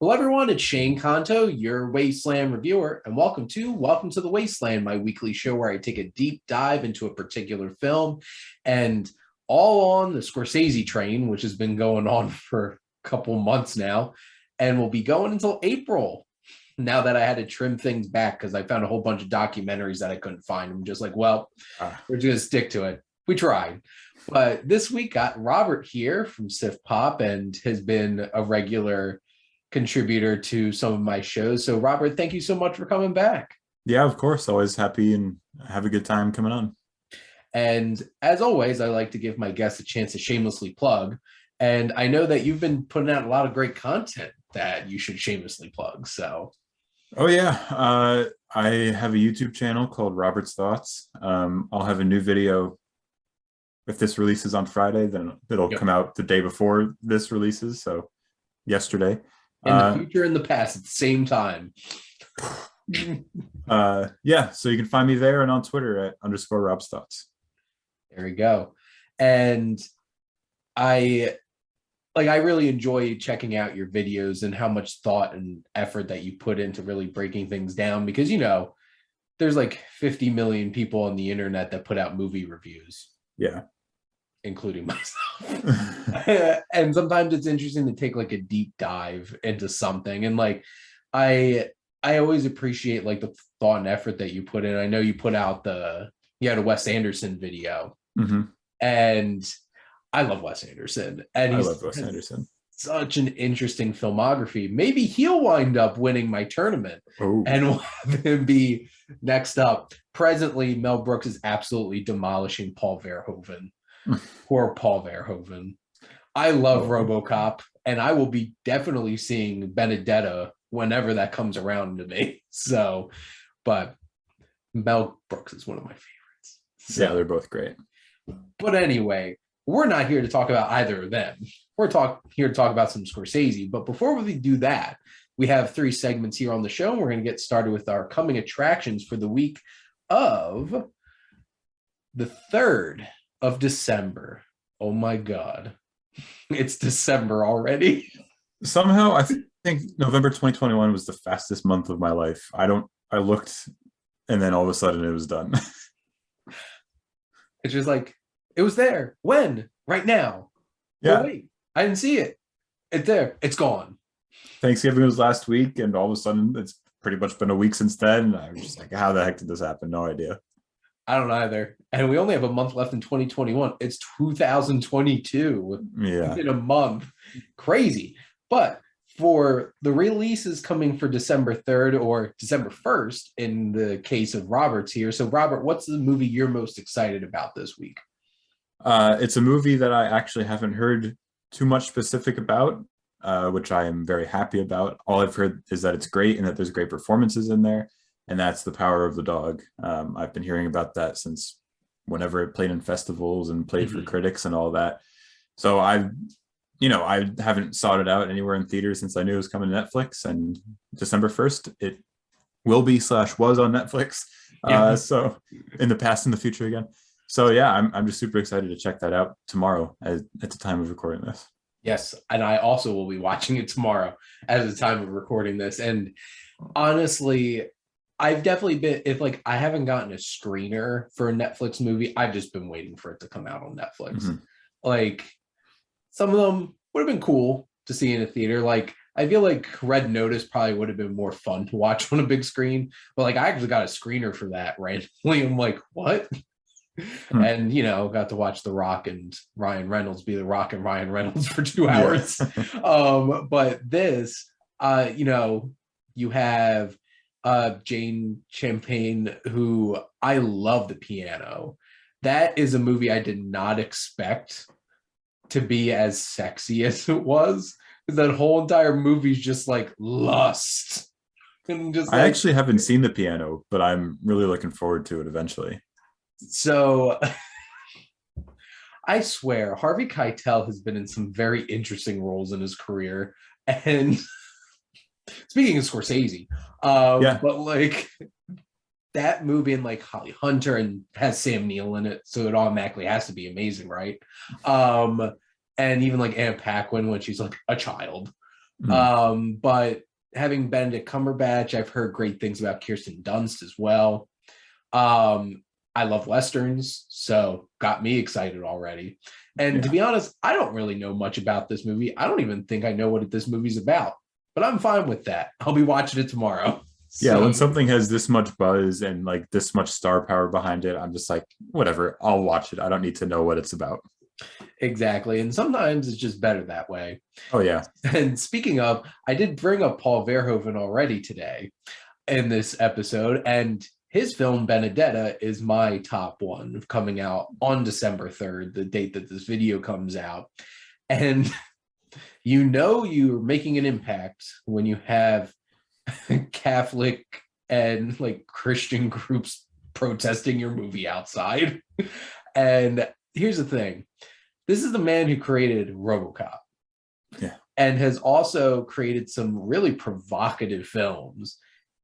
Hello, everyone. It's Shane Kanto, your Wasteland Reviewer, and welcome to the Wasteland, my weekly show where I take a deep dive into a particular film, and all on the Scorsese train, which has been going on for a couple months now, and will be going until April. Now that I had to trim things back because I found a whole bunch of documentaries that I couldn't find, I'm just like, well, we're just gonna stick to it. We tried. But this week got Robert here from SiftPop and has been a regular contributor to some of my shows. So Robert, thank you so much for coming back. Yeah, of course. Always happy and have a good time coming on. And as always, I like to give my guests a chance to shamelessly plug. And I know that you've been putting out a lot of great content that you should shamelessly plug. So, Oh yeah, I have a YouTube channel called Robert's Thoughts. I'll have a new video if this releases on Friday, then it'll come out the day before this releases. So yesterday. In the future and the past at the same time. Yeah, so you can find me there and on Twitter at _RobsThoughts. There we go. And I really enjoy checking out your videos and how much thought and effort that you put into really breaking things down, because there's like 50 million people on the internet that put out movie reviews. Yeah. Including myself. And sometimes it's interesting to take like a deep dive into something. And like I always appreciate like the thought and effort that you put in. I know you put out you had a Wes Anderson video. Mm-hmm. And I love Wes Anderson. And I love Wes Anderson. Such an interesting filmography. Maybe he'll wind up winning my tournament. Oh. And we'll have him be next up. Presently, Mel Brooks is absolutely demolishing Paul Verhoeven. Poor Paul Verhoeven. I love RoboCop, and I will be definitely seeing Benedetta whenever that comes around to me. So, but Mel Brooks is one of my favorites. So, yeah, they're both great. But anyway, we're not here to talk about either of them. We're here to talk about some Scorsese. But before we do that, we have 3 segments here on the show, and we're going to get started with our coming attractions for the week of the 3rd of December. Oh my God. It's December already. Somehow I think November 2021 was the fastest month of my life. I looked and then all of a sudden it was done. It's just like, it was there. When? Right now. Yeah. Oh, wait, I didn't see it. It's there. It's gone. Thanksgiving was last week and all of a sudden it's pretty much been a week since then. I was just like, how the heck did this happen? No idea. I don't either. And we only have a month left in 2021. It's 2022. Yeah. In a month. Crazy. But for the releases coming for December 3rd or December 1st, in the case of Robert's here. So, Robert, what's the movie you're most excited about this week? It's a movie that I actually haven't heard too much specific about, which I am very happy about. All I've heard is that it's great and that there's great performances in there. And that's The Power of the Dog. I've been hearing about that since whenever it played in festivals and played for critics and all that. So I haven't sought it out anywhere in theaters since I knew it was coming to Netflix. And December 1st, it will be / was on Netflix. So in the past and the future again. So yeah, I'm just super excited to check that out tomorrow at the time of recording this. Yes, and I also will be watching it tomorrow at the time of recording this. And honestly, I've definitely been, if like I haven't gotten a screener for a Netflix movie, I've just been waiting for it to come out on Netflix. Like some of them would have been cool to see in a theater. Like I feel like Red Notice probably would have been more fun to watch on a big screen. But like I actually got a screener for that randomly. I'm like, what? And got to watch The Rock and Ryan Reynolds be The Rock and Ryan Reynolds for 2 hours. But this, you have Jane Champagne, who I love the piano. That is a movie I did not expect to be as sexy as it was. That whole entire movie is just like lust. And just I actually haven't seen the piano, but I'm really looking forward to it eventually. So I swear Harvey Keitel has been in some very interesting roles in his career. And speaking of Scorsese, but like that movie and like Holly Hunter and has Sam Neill in it, so it automatically has to be amazing, right? And even like Anne Paquin when she's like a child. Mhm. But having Benedict Cumberbatch, I've heard great things about Kirsten Dunst as well. I love Westerns, so got me excited already. And to Yeah. be honest, I don't really know much about this movie. I don't even think I know what this movie's about, but I'm fine with that. I'll be watching it tomorrow. Yeah, when So something has this much buzz and like this much star power behind it, I'm just like, whatever, I'll watch it. I don't need to know what it's about. exactly. And sometimes it's just better that way. Oh yeah. And speaking of, I did bring up Paul Verhoeven already today in this episode, and his film Benedetta is my top one coming out on December 3rd, the date that this video comes out. And you know you're making an impact when you have Catholic and like Christian groups protesting your movie outside. And here's the thing. This is the man who created RoboCop Yeah. and has also created some really provocative films.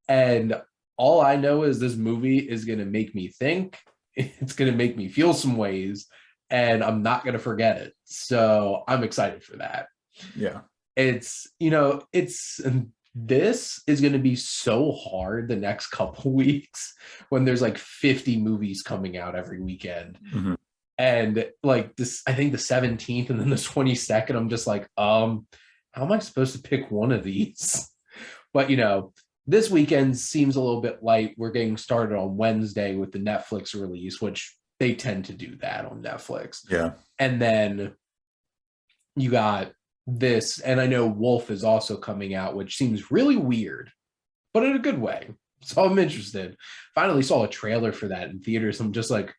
And all I know is this movie is going to make me think, it's going to make me feel some ways, and I'm not going to forget it. So I'm excited for that. Yeah. It's, this is going to be so hard the next couple weeks when there's like 50 movies coming out every weekend. Mm-hmm. And like this, I think the 17th and then the 22nd, I'm just like, how am I supposed to pick one of these? But this weekend seems a little bit light. We're getting started on Wednesday with the Netflix release, which they tend to do that on Netflix. Yeah. And then you got this, and I know Wolf is also coming out, which seems really weird, but in a good way. So I'm interested. Finally saw a trailer for that in theaters. I'm just like,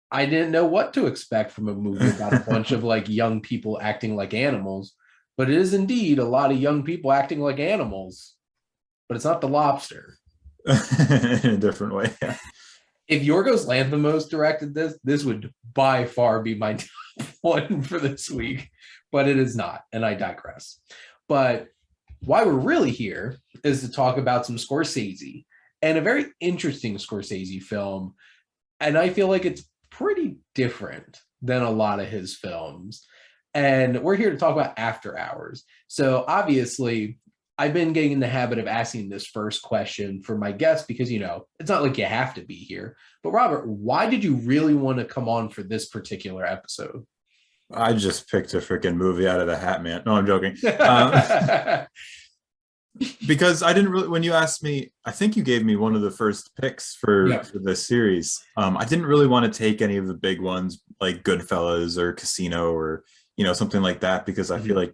I didn't know what to expect from a movie about a bunch of like young people acting like animals, but it is indeed a lot of young people acting like animals, but it's not The Lobster. In a different way. Yeah. If Yorgos Lanthimos directed this, this would by far be my top one for this week, but it is not, and I digress. But why we're really here is to talk about some Scorsese, and a very interesting Scorsese film, and I feel like it's pretty different than a lot of his films. And we're here to talk about After Hours. So obviously, I've been getting in the habit of asking this first question for my guests because, it's not like you have to be here. But Robert, why did you really want to come on for this particular episode? I just picked a freaking movie out of the hat, man. No, I'm joking. Because I didn't really, when you asked me, I think you gave me one of the first picks for this series. I didn't really want to take any of the big ones like Goodfellas or Casino or, something like that, because I feel like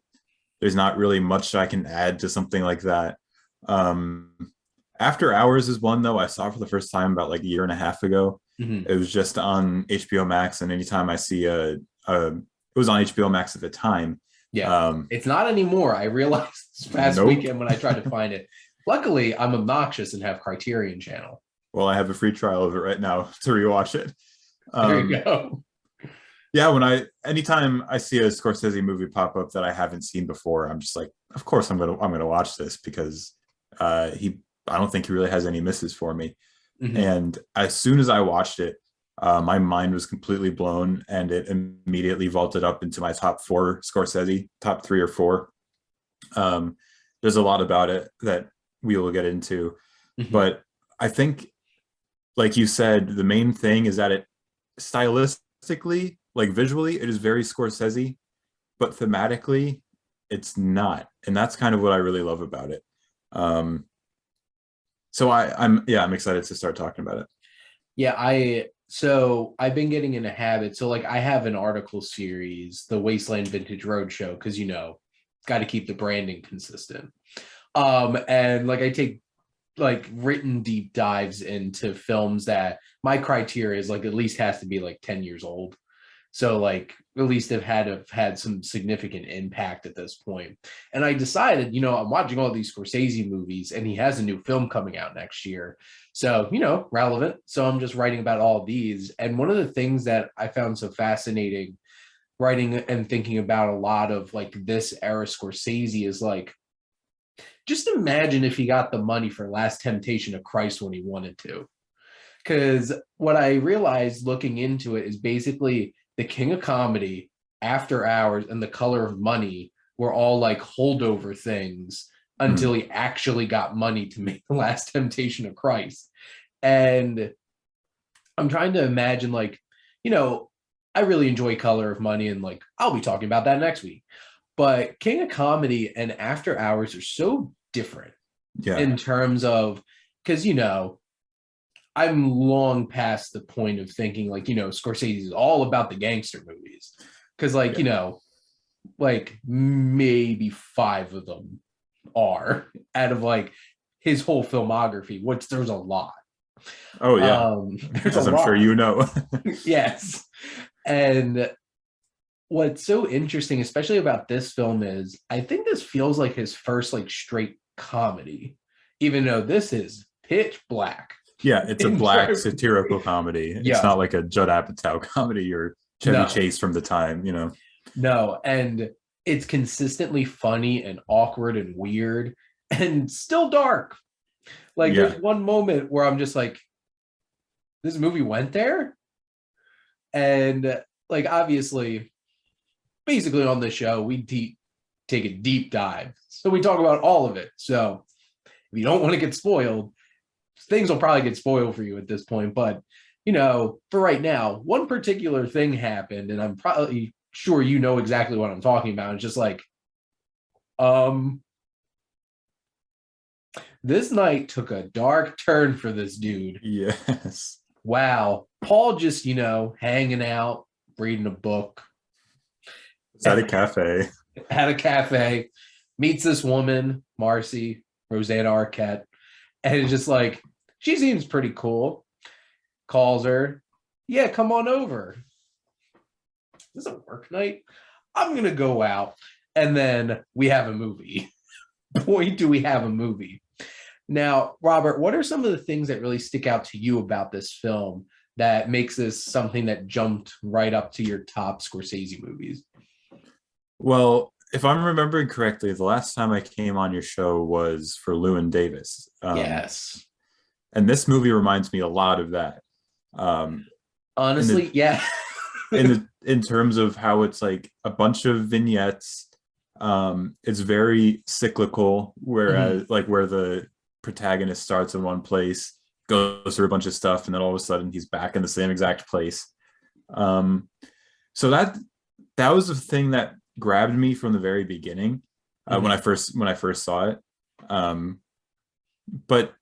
there's not really much I can add to something like that. After Hours is one, though, I saw for the first time about like a year and a half ago. It was just on HBO Max, and anytime I see it was on HBO Max at the time. Yeah, it's not anymore. I realized this past weekend when I tried to find it. Luckily, I'm obnoxious and have Criterion Channel. Well, I have a free trial of it right now to rewatch it. There you go. Yeah, anytime I see a Scorsese movie pop up that I haven't seen before, I'm just like, of course I'm gonna watch this, because I don't think he really has any misses for me. And as soon as I watched it, my mind was completely blown, and it immediately vaulted up into my top 4 Scorsese, top 3 or 4. There's a lot about it that we will get into, but I think, like you said, the main thing is that it stylistically, like visually, it is very Scorsese, but thematically, it's not, and that's kind of what I really love about it. So I'm excited to start talking about it. Yeah, so I've been getting in a habit. So like I have an article series, the Wasteland Vintage Roadshow, because got to keep the branding consistent. And like I take like written deep dives into films that my criteria is like at least has to be like 10 years old. So like at least have had some significant impact at this point. And I decided, I'm watching all these Scorsese movies, and he has a new film coming out next year. So, relevant. So I'm just writing about all of these. And one of the things that I found so fascinating writing and thinking about a lot of like this era Scorsese is like, just imagine if he got the money for Last Temptation of Christ when he wanted to. Because what I realized looking into it is basically The King of Comedy, After Hours, and The Color of Money were all like holdover things Hmm. until he actually got money to make The Last Temptation of Christ. And I'm trying to imagine, like, you know, I really enjoy Color of Money, and like I'll be talking about that next week. But King of Comedy and After Hours are so different Yeah. in terms of, because I'm long past the point of thinking like, Scorsese is all about the gangster movies. Because like, Yeah. like maybe five of them are out of like his whole filmography, which there's a lot. Oh yeah. There's a As I'm sure lot. you know. Yes. And what's so interesting, especially about this film, is I think this feels like his first like straight comedy, even though this is pitch black. Yeah, it's a In black terms, satirical comedy. It's yeah, not like a Judd Apatow comedy or Chevy no, Chase from the time, you know. no, and it's consistently funny and awkward and weird and still dark. Like there's Yeah. one moment where I'm just like, this movie went there, and like obviously, basically on the show take a deep dive, so we talk about all of it. So if you don't want to get spoiled, things will probably get spoiled for you at this point. But for right now, one particular thing happened, and I'm probably sure you know exactly what I'm talking about. It's just like, um, this night took a dark turn for this dude. Yes. Wow. Paul just, hanging out, reading a book, It's at a cafe. at a cafe, meets this woman, Marcy, Rosanna Arquette, and it's just like, she seems pretty cool. Calls her, yeah, come on over. Is this a work night? I'm gonna go out. And then we have a movie. Boy, do we have a movie. Now, Robert, what are some of the things that really stick out to you about this film that makes this something that jumped right up to your top Scorsese movies? Well, if I'm remembering correctly, the last time I came on your show was for Llewyn Davis. Yes. And this movie reminds me a lot of that. Um, in the Honestly, yeah. in terms of how it's like a bunch of vignettes. It's very cyclical, Mhm. whereas like where the protagonist starts in one place, goes through a bunch of stuff, and then all of a sudden he's back in the same exact place. Um, so that was the thing that grabbed me from the very beginning Mhm. when I first saw it. But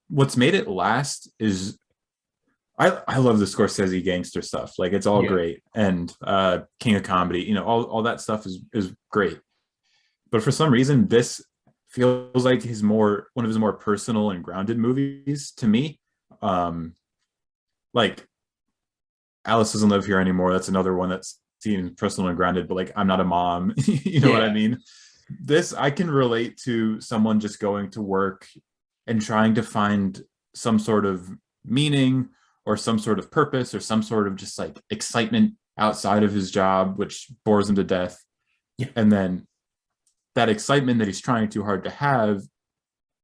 what's made it last is I love the Scorsese gangster stuff. Like it's all Yeah. great. And King of Comedy, all that stuff is great. But for some reason, this feels like one of his more personal and grounded movies to me. Um, like Alice Doesn't Live Here Anymore. That's another one that seems personal and grounded, but like I'm not a mom. You know what I Yeah. mean? This I can relate to someone just going to work and trying to find some sort of meaning or some sort of purpose or some sort of just like excitement outside of his job, which bores him to death. Yeah. And then that excitement that he's trying too hard to have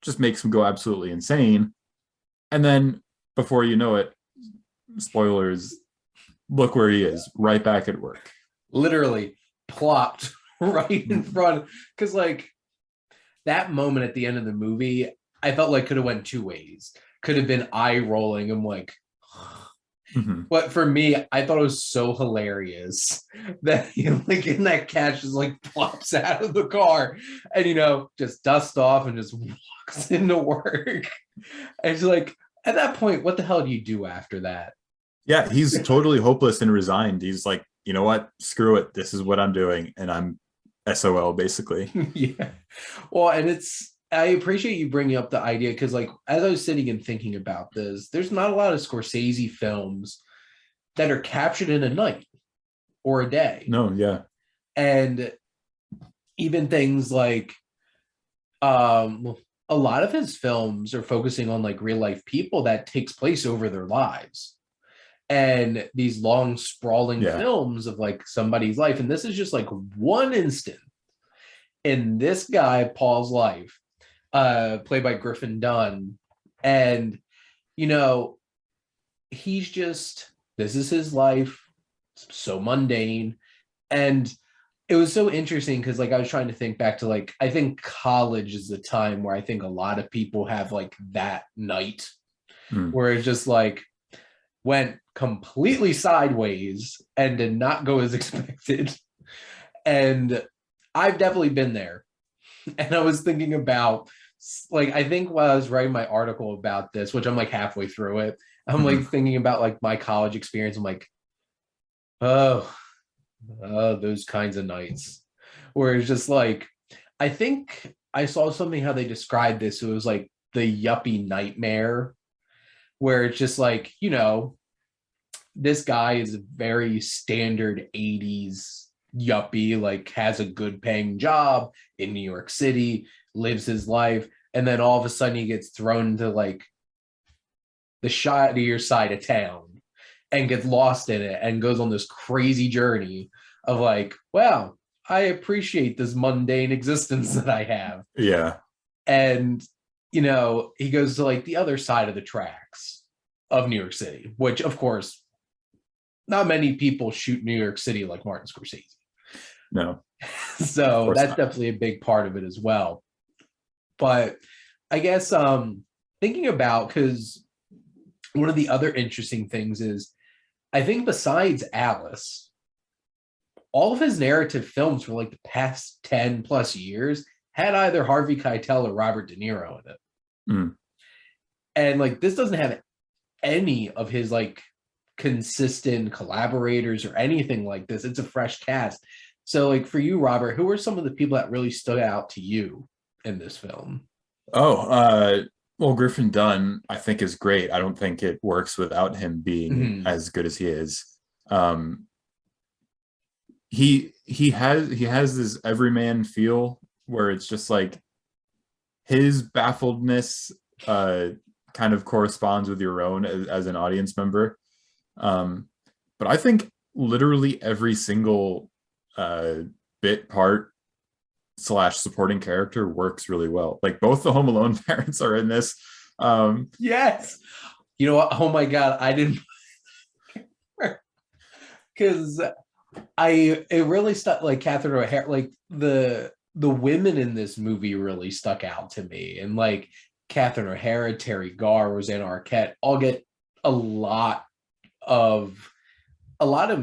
just makes him go absolutely insane. And then before you know it, spoilers, look where he is, right back at work. Literally plopped right in front. Because like that moment at the end of the movie, I felt like could have went two ways. Could have been eye rolling. I'm like, Mm-hmm. but for me, I thought it was so hilarious that he like in that catch just like plops out of the car and just dust off and just walks into work. And it's like at that point, what the hell do you do after that? Yeah, he's totally hopeless and resigned. He's like, you know what? Screw it. This is what I'm doing. And I'm SOL basically. Yeah. Well, and I appreciate you bringing up the idea because, like, as I was sitting and thinking about this, there's not a lot of Scorsese films that are captured in a night or a day. No, yeah. And even things like, a lot of his films are focusing on like real life people that takes place over their lives. And these long, sprawling Yeah. films of like somebody's life. And this is just like one instant in this guy, Paul's life, played by Griffin Dunn. And, you know, this is his life, so mundane. And it was so interesting because like I was trying to think back to like I think college is the time where I think a lot of people have like that night Mm. where it's just like went completely sideways and did not go as expected. And I've definitely been there. And I was thinking about like I think while I was writing my article about this, which I'm like halfway through it, I'm Mhm. like thinking about like my college experience. I'm like, oh, those kinds of nights where it's just like I think I saw something how they described this. It was like the yuppie nightmare, where it's just like, this guy is a very standard 80s yuppie, like has a good paying job in New York City, lives his life, and then all of a sudden he gets thrown into like the shittier side of town and gets lost in it and goes on this crazy journey of like, wow, I appreciate this mundane existence that I have. Yeah. And, he goes to like the other side of the tracks of New York City, which of course, not many people shoot New York City like Martin Scorsese. No, of So course that's not. definitely a big part of it as well. But I guess thinking about, because one of the other interesting things is I think besides Alice, all of his narrative films for like the past 10 plus years had either Harvey Keitel or Robert De Niro in it. Mm. And like this doesn't have any of his like consistent collaborators or anything like this. It's a fresh cast. So like for you, Robert, who are some of the people that really stood out to you in this film? Oh, well, Griffin Dunn, I think, is great. I don't think it works without him being Mhm. as good as he is. Um, he has this everyman feel where it's just like his baffledness uh kind of corresponds with your own as an audience member. Um, but I think literally every single uh bit part slash supporting character works really well. Like both the Home Alone parents are in this. Yes. You know what? Oh my God. I didn't, because it really stuck like Catherine O'Hara, like the women in this movie really stuck out to me. And like Catherine O'Hara, Terry Garr, Rosanna Arquette all get a lot of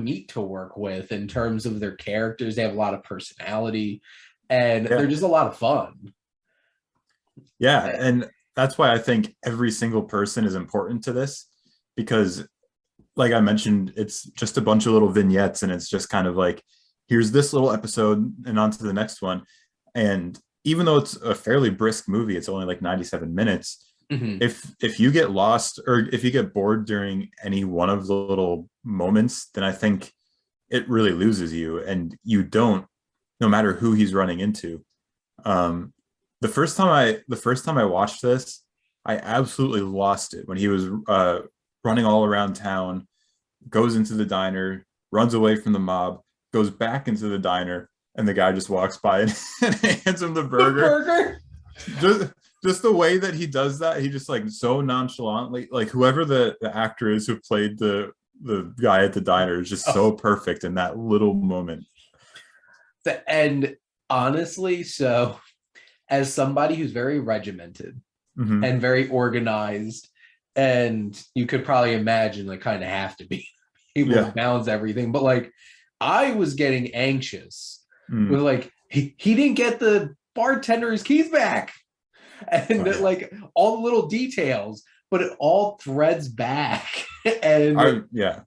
meat to work with in terms of their characters. They have a lot of personality and they're Yeah, just a lot of fun. yeah, and that's why I think every single person is important to this because like I mentioned, it's just a bunch of little vignettes and it's just kind of like, here's this little episode and on to the next one. And even though it's a fairly brisk movie, it's only like 97 minutes. Mhm. If you get lost or if you get bored during any one of the little moments, then I think it really loses you and you don't, no matter who he's running into. Um, the first time I watched this, I absolutely lost it when he was running all around town, goes into the diner, runs away from the mob, goes back into the diner, and the guy just walks by and hands him the The burger. burger. Just just the way that he does that, he just like so nonchalantly, like whoever the actor is who played the guy at the diner is just Oh, so perfect in that little moment. and honestly, so as somebody who's very regimented Mm-hmm. and very organized, and you could probably imagine like kind of have to be able to Yeah. balance everything, but like I was getting anxious with Mm. like he didn't get the bartender his keys back and Oh yeah. like all the little details, but it all threads back. And Yeah.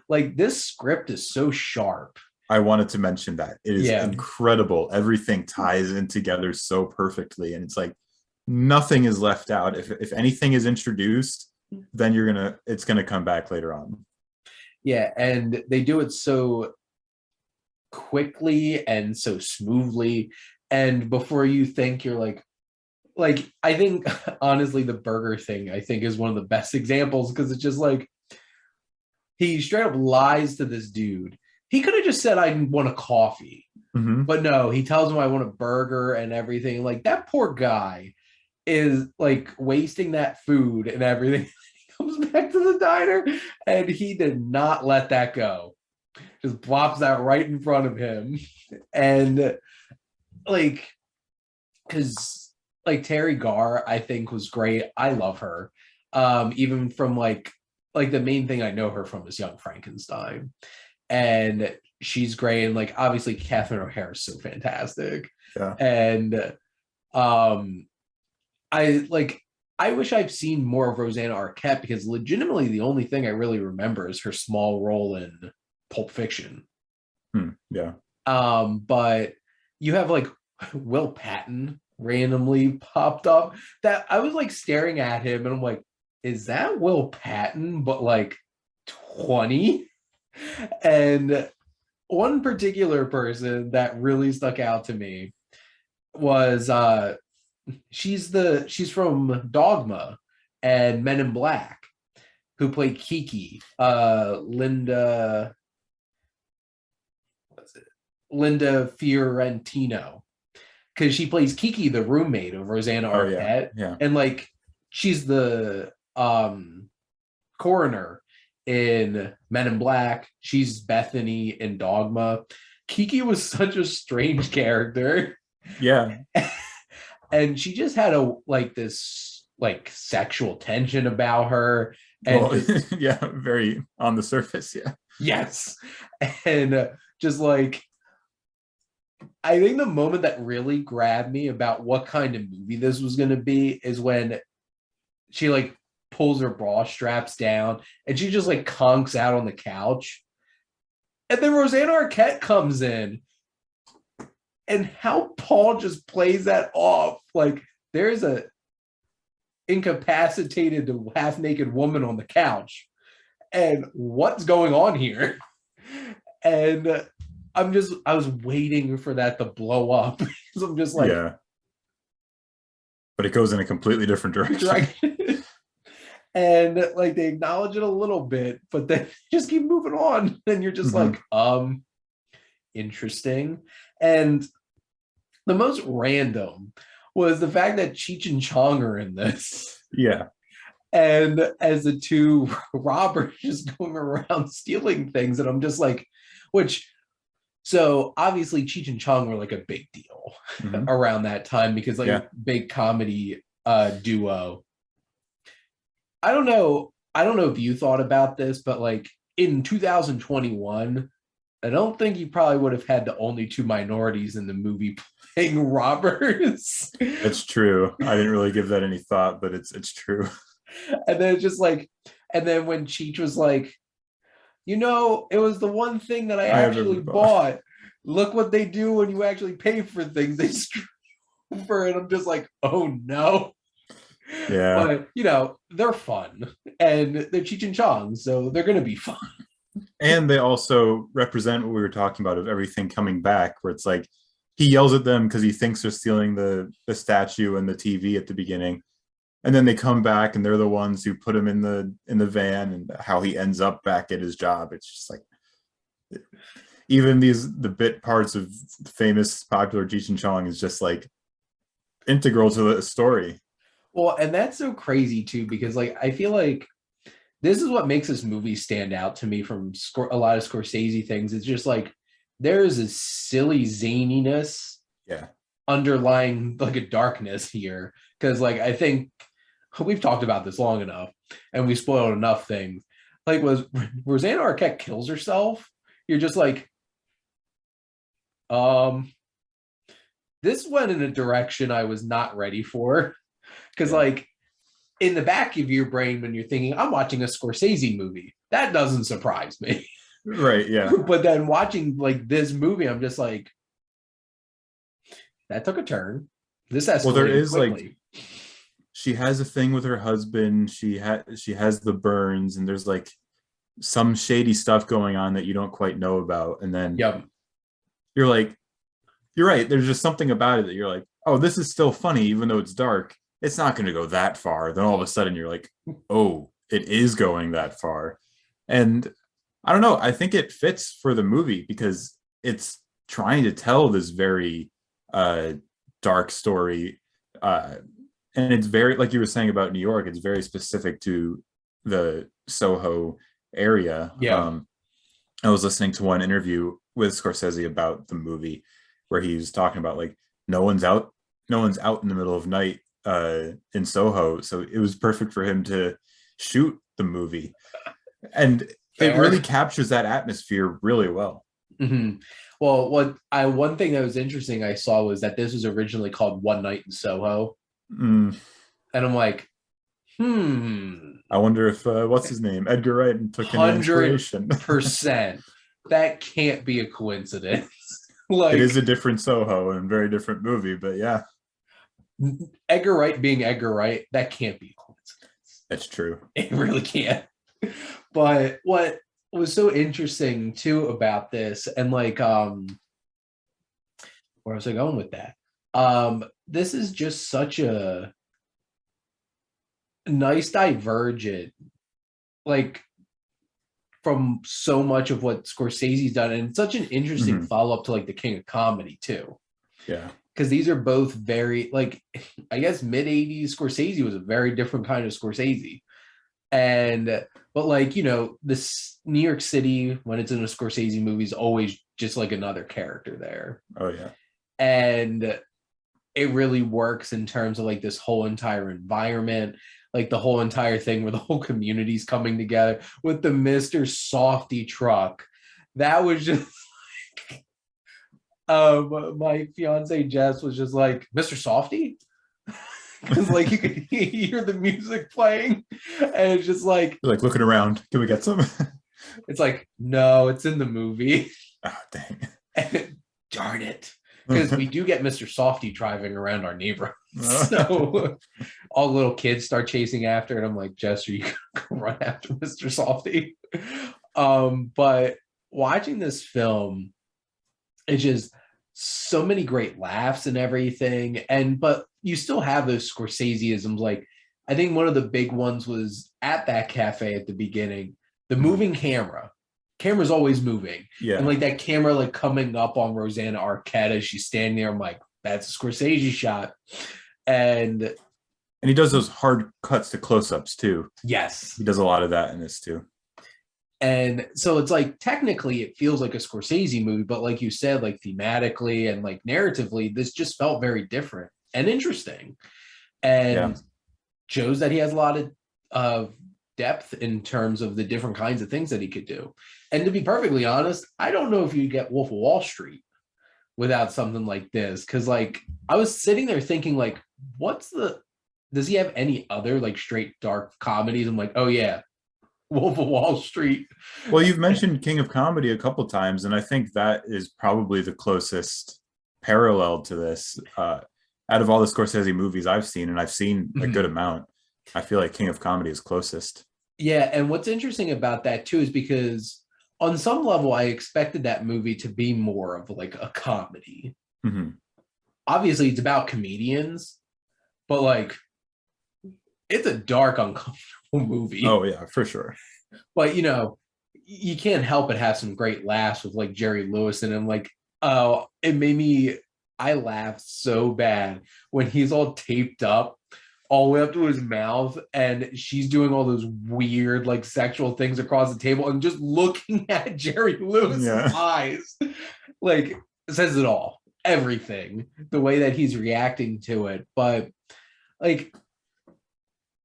like this script is so sharp. I wanted to mention that. It is Yeah. incredible. Everything ties in together so perfectly. And it's like nothing is left out. If anything is introduced, then it's gonna come back later on. Yeah, and they do it so quickly and so smoothly. And before you think, you're like I think honestly, the burger thing I think is one of the best examples because it's just like he straight up lies to this dude. He could have just said, I want a coffee. Mm-hmm. But no, he tells him I want a burger and everything. Like that poor guy is like wasting that food and everything. He comes back to the diner and he did not let that go. just plops out right in front of him. And like, because like Terry Garr, I think was great. I love her. Even from like the main thing I know her from is Young Frankenstein. And she's great. And like obviously Catherine O'Hara is so fantastic. Yeah. And I wish I've seen more of Rosanna Arquette, because legitimately the only thing I really remember is her small role in Pulp Fiction. Yeah. But you have like Will Patton randomly popped up that I was like staring at him and I'm like, is that Will Patton but like 20? And one particular person that really stuck out to me was she's from Dogma and Men in Black, who played Kiki, Linda Fiorentino, because she plays Kiki, the roommate of Rosanna Arquette. Yeah. And like she's the coroner in Men in Black. She's Bethany in Dogma. Kiki was such a strange character. Yeah. And she just had this sexual tension about her. And yeah, very on the surface. Yeah. Yes. And just like, I think the moment that really grabbed me about what kind of movie this was going to be is when she like pulls her bra straps down and she just like conks out on the couch. And then Rosanna Arquette comes in, and how Paul just plays that off. Like there's a incapacitated half naked woman on the couch, and what's going on here? And I was waiting for that to blow up, because I'm just like, yeah. But it goes in a completely different direction. And like they acknowledge it a little bit, but then just keep moving on. And you're just like, interesting. And the most random was the fact that Cheech and Chong are in this. Yeah. And as the two robbers just going around stealing things. And I'm just like, so obviously Cheech and Chong were like a big deal around that time, because like big comedy duo. I don't know if you thought about this, but like in 2021, I don't think you probably would have had the only two minorities in the movie playing robbers. It's true. I didn't really give that any thought, but it's true. And then it's just like, and then when Cheech was like, it was the one thing that I actually bought. Look what they do when you actually pay for things. They screw over it. I'm just like, oh no. Yeah. But they're fun, and they're Cheech and Chong, so they're gonna be fun. And they also represent what we were talking about of everything coming back, where it's like he yells at them because he thinks they're stealing the statue and the TV at the beginning, and then they come back and they're the ones who put him in the van, and how he ends up back at his job. It's just like, even the bit parts of famous popular Cheech and Chong is just like integral to the story. Well, and that's so crazy too, because like I feel like this is what makes this movie stand out to me from a lot of Scorsese things. It's just like there is a silly zaniness underlying like a darkness here, because like I think we've talked about this long enough and we spoiled enough things. Like was Rosanna Arquette kills herself, you're just like, this went in a direction I was not ready for. Because like in the back of your brain, when you're thinking, I'm watching a Scorsese movie, that doesn't surprise me. Right, yeah. But then watching like this movie, I'm just like, that took a turn. This escalated well, there is quickly. Like, she has a thing with her husband. She has the burns, and there's like some shady stuff going on that you don't quite know about. And then you're like, you're right. There's just something about it that you're like, oh, this is still funny, even though it's dark. It's not going to go that far. Then all of a sudden you're like, oh, it is going that far. And I don't know. I think it fits for the movie because it's trying to tell this very dark story. And it's very, like you were saying about New York, it's very specific to the Soho area. Yeah. I was listening to one interview with Scorsese about the movie where he was talking about like no one's out, no one's out in the middle of night in Soho, so it was perfect for him to shoot the movie, and it Fair. really captures that atmosphere really well. Hmm. Well, one thing that was interesting I saw was that this was originally called One Night in Soho, Mm, and I'm like, hmm, I wonder if what's his name, Edgar Wright, took any hundred inspiration. percent. That can't be a coincidence. It is Like a different Soho and very different movie, but yeah, Edgar Wright being Edgar Wright, that can't be a coincidence. that's true. It really can't. But what was so interesting too about this, and like where was I going with that? This is just such a nice divergent, like from so much of what Scorsese's done, and it's such an interesting follow-up to like the King of Comedy too. Yeah. Because these are both very like, I guess mid 80s Scorsese was a very different kind of Scorsese. And but like, this New York City when it's in a Scorsese movie is always just like another character there. Oh yeah. And it really works in terms of like this whole entire environment, like the whole entire thing where the whole community's coming together with the Mr. Softy truck. That was just my fiance Jess was just like, Mr. Softy? Because like you could hear the music playing, and it's just like, You're like looking around. Can we get some? it's like, no, it's in the movie. Oh dang. And darn it. Because we do get Mr. Softy driving around our neighborhood. So all the little kids start chasing after it. I'm like, Jess, are you gonna go run after Mr. Softy? But watching this film, it's just so many great laughs and everything. But you still have those Scorseseisms. Like, I think one of the big ones was at that cafe at the beginning, the moving camera. Camera's always moving. Yeah. And like that camera like coming up on Rosanna Arquette as she's standing there. I'm like, that's a Scorsese shot. And he does those hard cuts to close-ups too. yes. He does a lot of that in this too. And so it's like technically it feels like a Scorsese movie, but like you said, like thematically and like narratively, this just felt very different and interesting. And shows that he has a lot of depth in terms of the different kinds of things that he could do. And to be perfectly honest, I don't know if you get Wolf of Wall Street without something like this. Cause like I was sitting there thinking like, does he have any other like straight dark comedies? I'm like, oh yeah, Wolf of Wall Street. Well, you've mentioned King of Comedy a couple times, and I think that is probably the closest parallel to this. Out of all the Scorsese movies I've seen, and I've seen a good amount, I feel like King of Comedy is closest. Yeah, and what's interesting about that too is because on some level, I expected that movie to be more of like a comedy. Mm-hmm. Obviously, it's about comedians, but like it's a dark, uncomfortable movie. Oh yeah, for sure. But you can't help but have some great laughs with like Jerry Lewis, and I'm like, oh, I laughed so bad when he's all taped up all the way up to his mouth and she's doing all those weird like sexual things across the table and just looking at Jerry Lewis's eyes. Like, it says it all. Everything. The way that he's reacting to it. But like,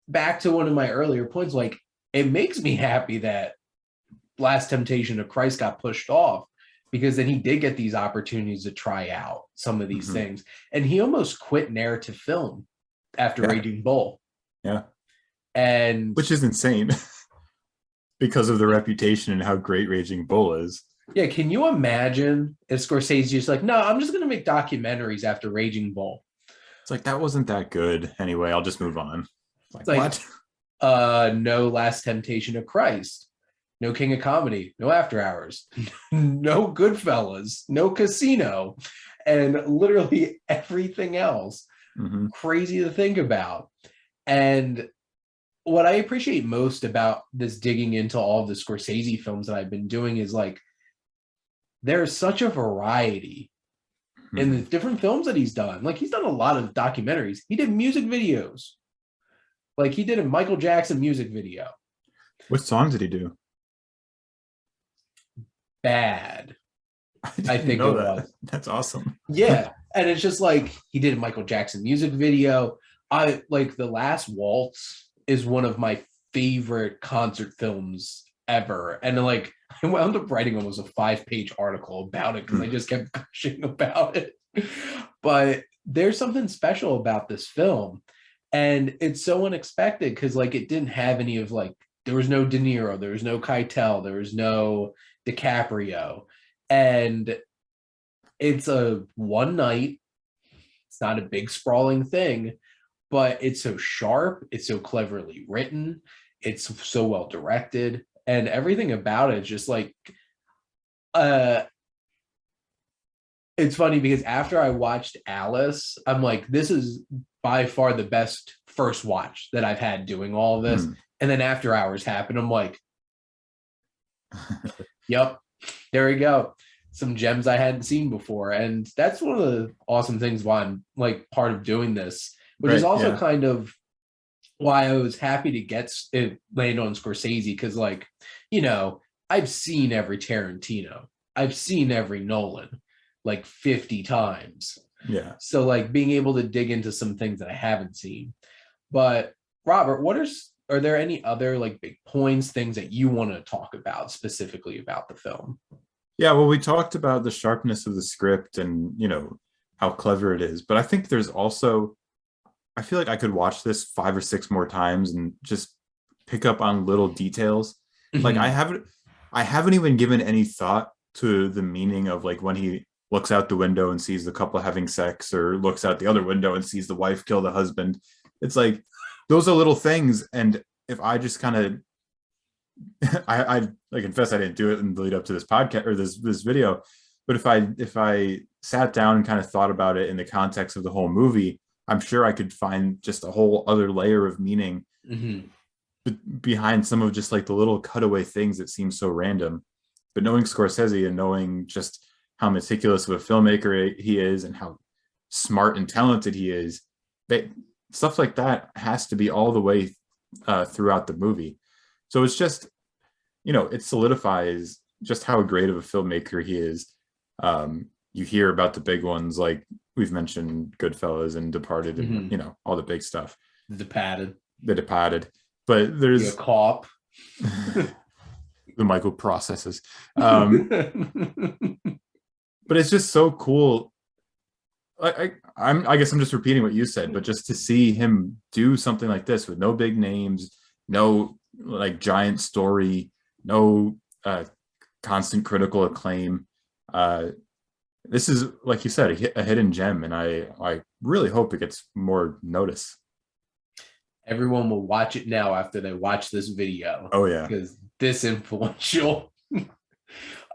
back to one of my earlier points, like, it makes me happy that Last Temptation of Christ got pushed off, because then he did get these opportunities to try out some of these things. And he almost quit narrative film after Raging Bull. Yeah. And which is insane because of the reputation and how great Raging Bull is. Yeah, can you imagine if Scorsese's just like, no, I'm just going to make documentaries after Raging Bull? It's like, that wasn't that good. Anyway, I'll just move on. It's like, what? No Last Temptation of Christ. No King of Comedy. No After Hours. No Goodfellas. No Casino. And literally everything else. Crazy to think about. And what I appreciate most about this digging into all the Scorsese films that I've been doing is like, there's such a variety in the different films that he's done. Like, he's done a lot of documentaries. He did music videos. Like, he did a Michael Jackson music video. What song did he do? bad. I I didn't think know it that. was. That's awesome. Yeah. And it's just like he did a Michael Jackson music video. I like The Last Waltz is one of my favorite concert films ever. And like I wound up writing almost a 5-page article about it because I just kept gushing about it. But there's something special about this film. And it's so unexpected because like it didn't have any of like there was no De Niro, there was no Keitel, there was no DiCaprio. And it's a one night, it's not a big sprawling thing, but it's so sharp, it's so cleverly written, it's so well directed, and everything about it is just like uh it's funny because after I watched Alice, I'm like, this is by far the best first watch that I've had doing all of this. And then After Hours happened. I'm like, yep, there we go. Some gems I hadn't seen before. And that's one of the awesome things why I'm like part of doing this, which is Right. also Yeah. kind of why I was happy to get it land on Scorsese. Because, like, you know, I've seen every Tarantino, I've seen every Nolan like 50 times. Yeah. So, like, being able to dig into some things that I haven't seen. But, Robert, are there any other like big points, things that you want to talk about specifically about the film? Yeah. Well, we talked about the sharpness of the script and, how clever it is. But I think there's also, I feel like I could watch this 5 or 6 more times and just pick up on little details. Like Mhm. I haven't even given any thought to the meaning of like when he looks out the window and sees the couple having sex, or looks out the other window and sees the wife kill the husband. It's like those are little things. And if I just kind of I confess I didn't do it in the lead up to this podcast or this video, but if I sat down and kind of thought about it in the context of the whole movie, I'm sure I could find just a whole other layer of meaning Mhm. behind some of just like the little cutaway things that seem so random. But knowing Scorsese and knowing just how meticulous of a filmmaker he is and how smart and talented he is, that stuff like that has to be all the way throughout the movie. So it's just, it solidifies just how great of a filmmaker he is. You hear about the big ones like we've mentioned Goodfellas and Departed and Mhm. all the big stuff. The Padded, The Departed, but the there's Cop. the Michael processes. But it's just so cool. I guess I'm just repeating what you said, but just to see him do something like this with no big names, no like giant story, no constant critical acclaim. This is, like you said, a hidden gem, and I really hope it gets more notice. Everyone will watch it now after they watch this video Oh yeah. because this influential.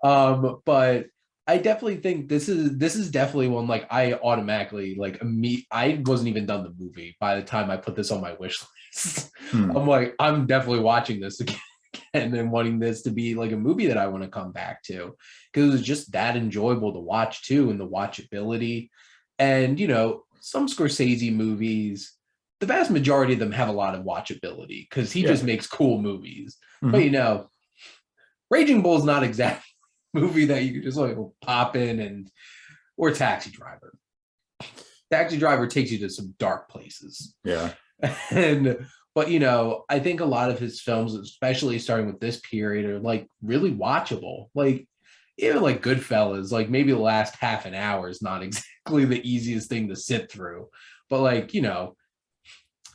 But I definitely think this is definitely one like I automatically like I wasn't even done the movie by the time I put this on my wish list. Hmm. I'm like, I'm definitely watching this again and wanting this to be like a movie that I want to come back to because it was just that enjoyable to watch too, and the watchability. And some Scorsese movies, the vast majority of them have a lot of watchability because he just Yeah. makes cool movies. But Hmm. Raging Bull is not exactly a movie that you can just like pop in or Taxi Driver. Taxi Driver takes you to some dark places. Yeah. And but I think a lot of his films, especially starting with this period, are like really watchable. Like even like Goodfellas, like maybe the last half an hour is not exactly the easiest thing to sit through. But like,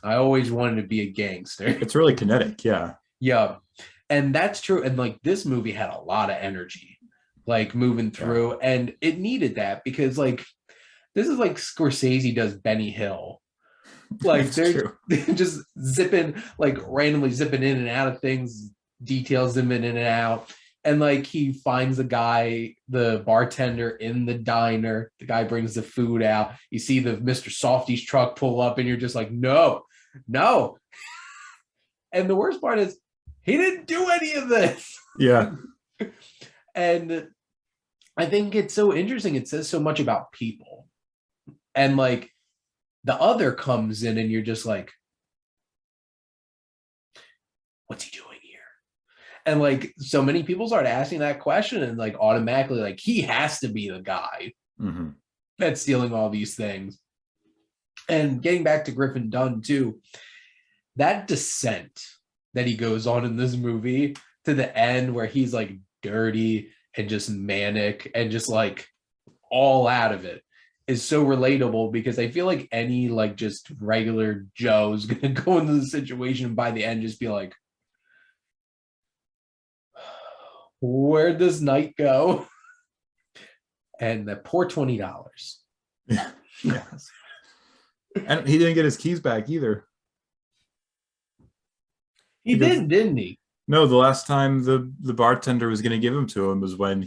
I always wanted to be a gangster. It's really kinetic. Yeah. Yeah. And that's true. And like this movie had a lot of energy, like moving Yeah. through, and it needed that because like this is like Scorsese does Benny Hill. Like It's they're true. just zipping, like randomly zipping in and out of things, details them in and out. And like he finds the bartender in the diner. The guy brings the food out. You see the Mr. Softy's truck pull up, and you're just like, no, no. And the worst part is he didn't do any of this. Yeah. And I think it's so interesting. It says so much about people. And like the other comes in and you're just like, what's he doing here? And like so many people started asking that question and like automatically like he has to be the guy that's stealing all these things. And getting back to Griffin Dunn too, that descent that he goes on in this movie to the end where he's like dirty and just manic and just like all out of it is so relatable, because I feel like any like just regular Joe's gonna go into the situation and by the end just be like, where'd this night go? And that poor $20. Yeah. Yes. And he didn't get his keys back either. He didn't he? No, the last time the bartender was going to give him to him was when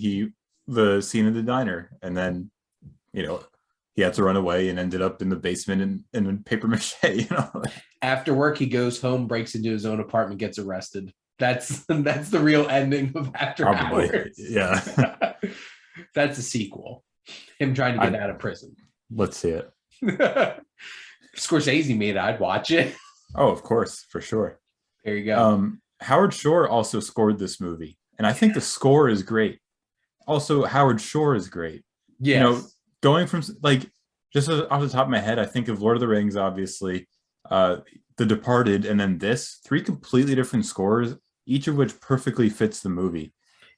the scene in the diner, and then he had to run away and ended up in the basement in paper mache. After work, he goes home, breaks into his own apartment, gets arrested. That's the real ending of After Hours. Yeah. That's a sequel. Him trying to get out of prison. Let's see it. Scorsese made it. I'd watch it. Oh, of course, for sure. There you go. Howard Shore also scored this movie, and I think the score is great. Also, Howard Shore is great. Yes. Going from like just off the top of my head, I think of Lord of the Rings, obviously, The Departed, and then this, 3 completely different scores, each of which perfectly fits the movie.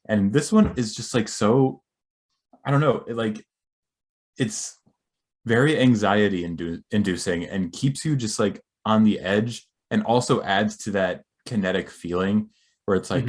And this one is just like so, I don't know, it's very anxiety inducing and keeps you just like on the edge, and also adds to that kinetic feeling where it's like,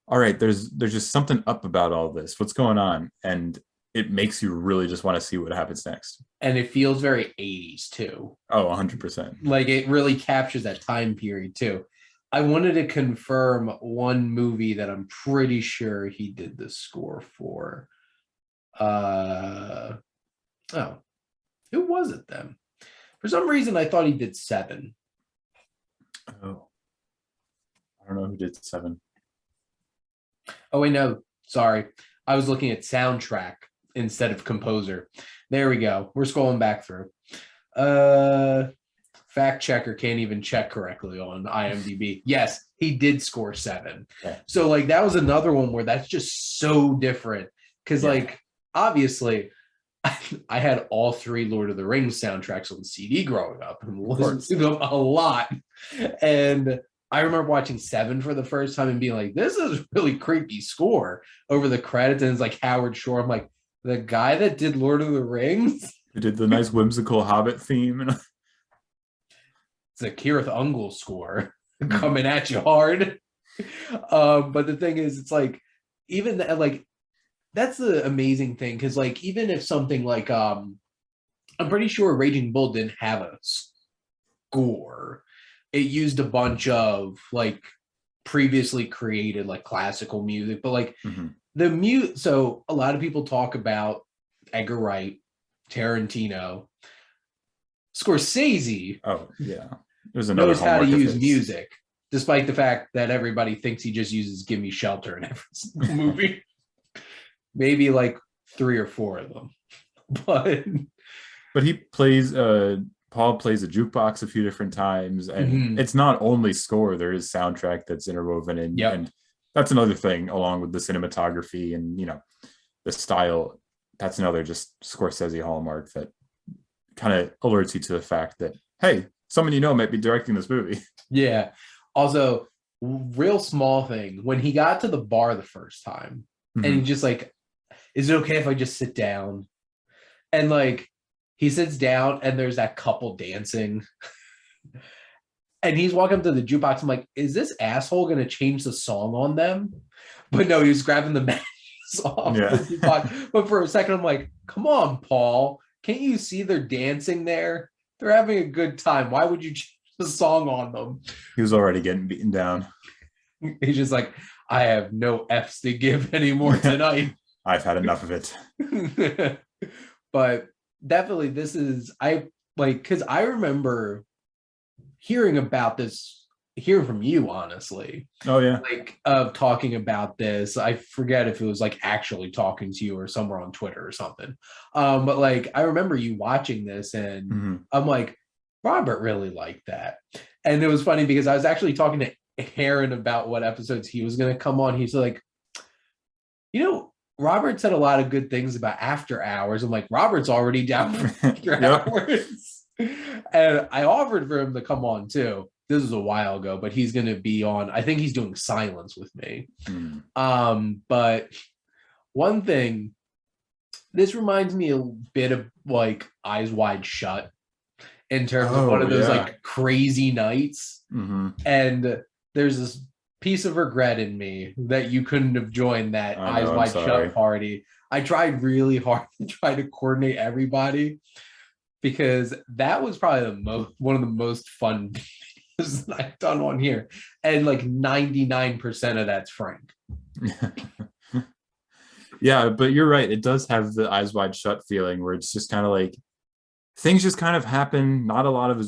all right, there's just something up about all this. What's going on? And it makes you really just want to see what happens next. And it feels very 80s too. Oh, 100%. Like it really captures that time period too. I wanted to confirm one movie that I'm pretty sure he did the score for. Who was it then? For some reason, I thought he did 7. Oh, I don't know who did 7. Oh, wait, no, sorry. I was looking at soundtrack instead of composer. There we go. We're scrolling back through. Fact checker can't even check correctly on IMDb. Yes, he did score 7. Okay. So like that was another one where that's just so different. Because like obviously I had all 3 Lord of the Rings soundtracks on CD growing up and listened to them a lot. And I remember watching 7 for the first time and being like, this is a really creepy score over the credits. And it's like Howard Shore. I'm like, the guy that did Lord of the Rings? Who did the nice whimsical Hobbit theme? It's a Kirith Ungol score coming at you hard. But the thing is, it's like, even like, that's the amazing thing. Because like, even if something like, I'm pretty sure Raging Bull didn't have a score. It used a bunch of like previously created like classical music, but like so a lot of people talk about Edgar Wright, Tarantino, Scorsese. Oh yeah, there's another knows how to use music, despite the fact that everybody thinks he just uses "Give Me Shelter" in every single movie. Maybe like 3 or 4 of them, but he plays. Paul plays a jukebox a few different times, and it's not only score, there is soundtrack that's interwoven in. And that's another thing, along with the cinematography and the style. That's another just Scorsese hallmark that kind of alerts you to the fact that, hey, someone might be directing this movie. Yeah. Also, real small thing, when he got to the bar the first time and he just like, is it okay if I just sit down? And like, he sits down and there's that couple dancing and he's walking up to the jukebox. I'm like, is this asshole going to change the song on them? But no, he was grabbing the matches off the jukebox. But for a second, I'm like, come on, Paul. Can't you see they're dancing there? They're having a good time. Why would you change the song on them? He was already getting beaten down. He's just like, I have no F's to give anymore tonight. I've had enough of it. But definitely this is, because I remember hearing about this, hearing from you, honestly. Oh yeah. Like of talking about this. I forget if it was like actually talking to you or somewhere on Twitter or something. But like I remember you watching this and I'm like, Robert really liked that. And it was funny because I was actually talking to Aaron about what episodes he was going to come on. He's like, Robert said a lot of good things about After Hours. I'm like, Robert's already down for After Yep. Hours. And I offered for him to come on too. This was a while ago, but he's going to be on. I think he's doing Silence with me. But one thing, this reminds me a bit of like Eyes Wide Shut in terms of one of those like crazy nights. And there's this piece of regret in me that you couldn't have joined that Eyes Wide Shut party. I tried really hard to try to coordinate everybody because that was probably one of the most fun videos that I've done on here. And like 99% of that's Frank. Yeah, but you're right. It does have the Eyes Wide Shut feeling where it's just kind of like things just kind of happen. Not a lot of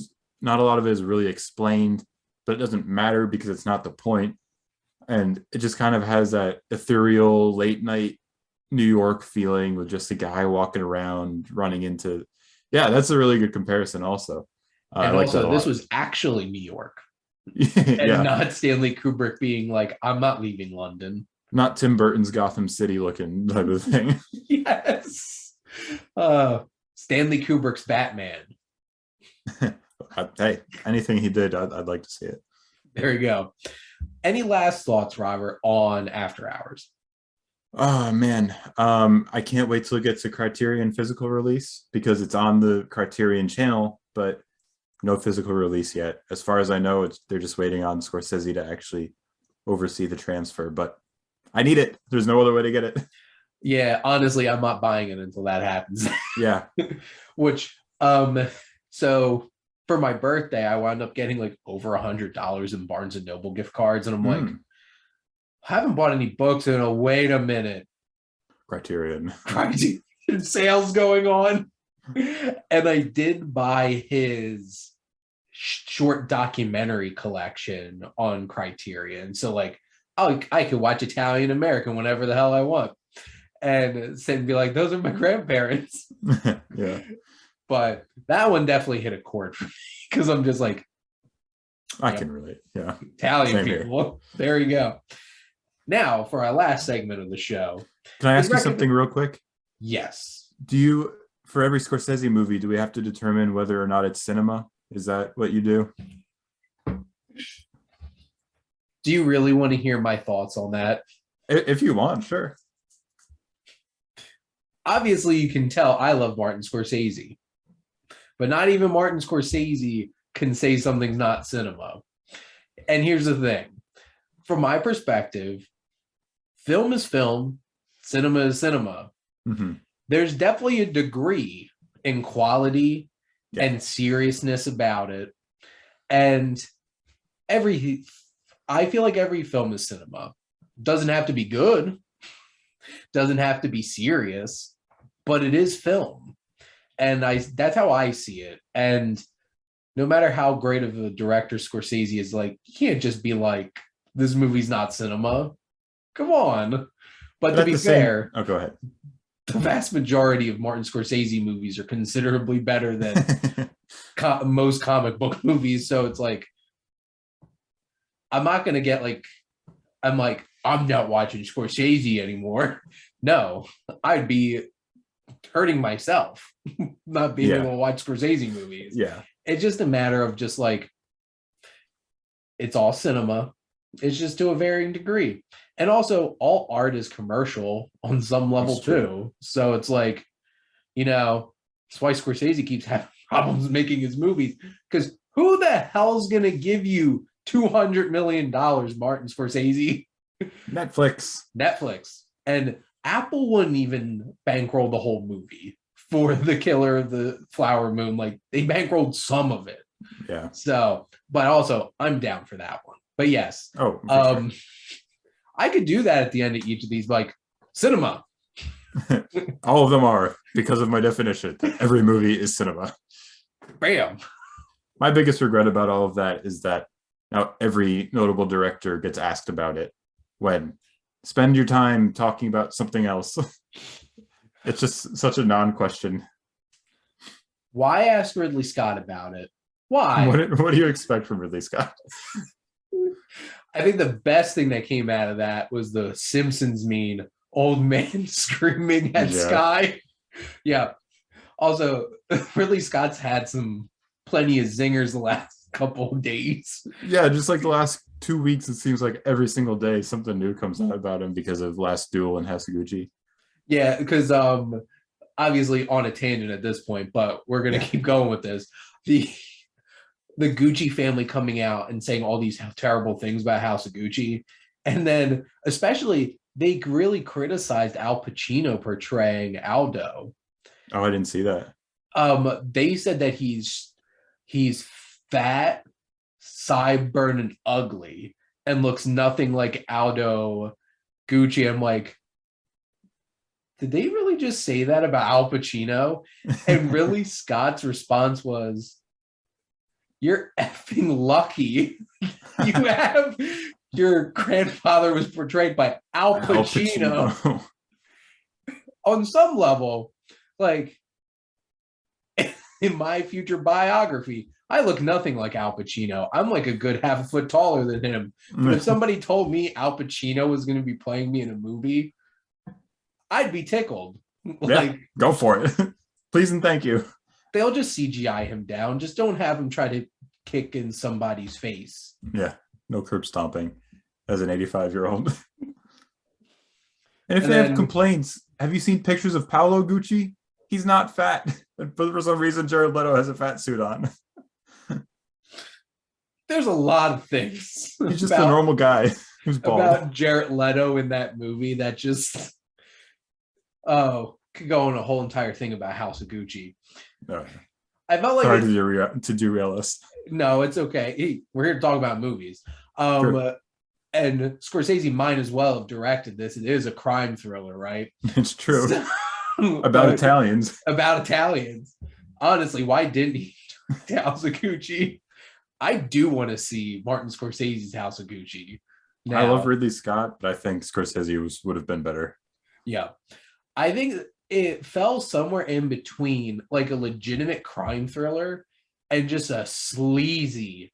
it is really explained, but it doesn't matter because it's not the point. And it just kind of has that ethereal late night New York feeling with just a guy walking around running into. Yeah, that's a really good comparison also. And also, this was actually New York. And not Stanley Kubrick being like, I'm not leaving London. Not Tim Burton's Gotham City looking type of thing. Yes. Stanley Kubrick's Batman. Hey, anything he did, I'd like to see it. There you go. Any last thoughts, Robert, on After Hours? Oh man, I can't wait till it gets a Criterion physical release because it's on the Criterion channel, but no physical release yet. As far as I know, they're just waiting on Scorsese to actually oversee the transfer, but I need it. There's no other way to get it. Yeah, honestly, I'm not buying it until that happens. Yeah. Which, so for my birthday, I wound up getting like over $100 in Barnes and Noble gift cards. And I'm like, I haven't bought any books in wait a minute. Criterion Sales going on. And I did buy his short documentary collection on Criterion. So like, I could watch Italian American whenever the hell I want. And be like, those are my grandparents. Yeah. But that one definitely hit a chord for me because I'm just like, I can relate. Yeah. Italian Same people. Here. There you go. Now for our last segment of the show. Can I ask you something real quick? Yes. For every Scorsese movie, do we have to determine whether or not it's cinema? Is that what you do? Do you really want to hear my thoughts on that? If you want, sure. Obviously, you can tell I love Martin Scorsese, but not even Martin Scorsese can say something's not cinema. And here's the thing. From my perspective, film is film, cinema is cinema. Mm-hmm. There's definitely a degree in quality and seriousness about it. And I feel like every film is cinema. Doesn't have to be good, doesn't have to be serious, but it is film. And that's how I see it. And no matter how great of a director Scorsese is, like, you can't just be like, this movie's not cinema. Come on. But to be fair, go ahead. The vast majority of Martin Scorsese movies are considerably better than most comic book movies. So it's like, I'm not going to get like, I'm not watching Scorsese anymore. No, I'd be hurting myself not being able to watch Scorsese movies. Yeah. It's just a matter of just like, it's all cinema. It's just to a varying degree. And also all art is commercial on some level too. So it's like, that's why Scorsese keeps having problems making his movies, because who the hell's going to give you $200 million, Martin Scorsese? Netflix. And Apple wouldn't even bankroll the whole movie for The Killer of the Flower Moon. Like, they bankrolled some of it. Yeah. So, but also I'm down for that one. But yes. Oh, sure. I could do that at the end of each of these, like, cinema. All of them are, because of my definition. Every movie is cinema. Bam. My biggest regret about all of that is that now every notable director gets asked about it when spend your time talking about something else. It's just such a non-question. Why ask Ridley Scott about it? Why? What do you expect from Ridley Scott? I think the best thing that came out of that was the Simpsons meme, old man screaming at Yeah. sky. Yeah. Also, Ridley Scott's had some plenty of zingers the last couple of days. Yeah, just like the last 2 weeks, it seems like every single day something new comes out about him because of Last Duel and Hasaguchi. Yeah, because obviously on a tangent at this point, but we're gonna keep going with this. The the Gucci family coming out and saying all these terrible things about House of Gucci, and then especially they really criticized Al Pacino portraying Aldo. Oh, I didn't see that. They said that he's fat, sideburn, and ugly, and looks nothing like Aldo Gucci. I'm like, did they really just say that about Al Pacino? And really, Scott's response was, "You're effing lucky. You have your grandfather was portrayed by Al Pacino." Al Pacino. On some level, like in my future biography, I look nothing like Al Pacino. I'm like a good half a foot taller than him. But if somebody told me Al Pacino was going to be playing me in a movie, I'd be tickled. Yeah, go for it. Please and thank you. They'll just CGI him down. Just don't have him try to kick in somebody's face. Yeah, no curb stomping as an 85-year-old. And if they have complaints, have you seen pictures of Paolo Gucci? He's not fat. But for some reason, Jared Leto has a fat suit on. There's a lot of things. He's just a normal guy who's bald. About Jared Leto in that movie that just, could go on a whole entire thing about House of Gucci. Oh, I felt like sorry to derail us. No, it's okay. Hey, we're here to talk about movies. Sure. And Scorsese might as well have directed this. It is a crime thriller, right? It's true. About Italians. About Italians. Honestly, why didn't he direct House of Gucci? I do want to see Martin Scorsese's House of Gucci. Now, I love Ridley Scott, but I think Scorsese would have been better. Yeah. I think it fell somewhere in between like a legitimate crime thriller and just a sleazy,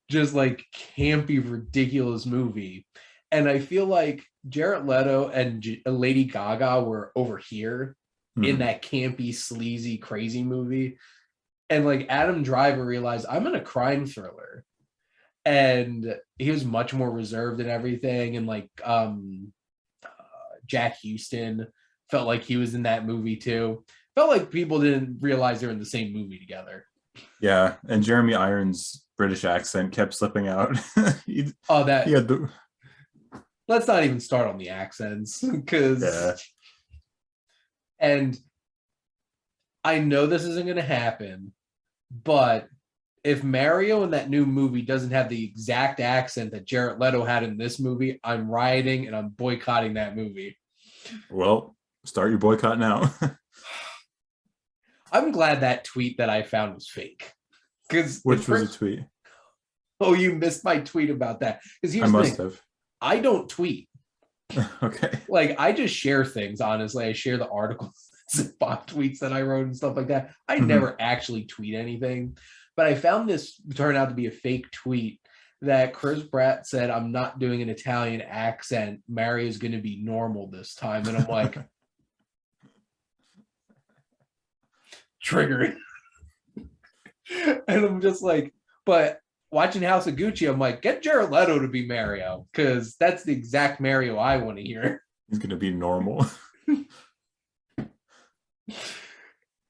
just like campy, ridiculous movie. And I feel like Jared Leto and Lady Gaga were over here in that campy, sleazy, crazy movie. And like Adam Driver realized, I'm in a crime thriller. And he was much more reserved and everything. And like Jack Houston felt like he was in that movie too. Felt like people didn't realize they were in the same movie together. Yeah, and Jeremy Irons' British accent kept slipping out. Let's not even start on the accents, because and I know this isn't going to happen, but if Mario in that new movie doesn't have the exact accent that Jared Leto had in this movie, I'm rioting and I'm boycotting that movie. Well, start your boycott now. I'm glad that tweet that I found was fake. Which was a tweet? Oh, you missed my tweet about that. Because I must have. I don't tweet. Okay. Like, I just share things, honestly. I share the articles, SiftPop tweets that I wrote and stuff like that. I never actually tweet anything. But I found this turn out to be a fake tweet that Chris Pratt said, "I'm not doing an Italian accent. Mario's going to be normal this time." And I'm like, triggered. And I'm just like, but watching House of Gucci, I'm like, get Jared Leto to be Mario, because that's the exact Mario I want to hear. He's going to be normal.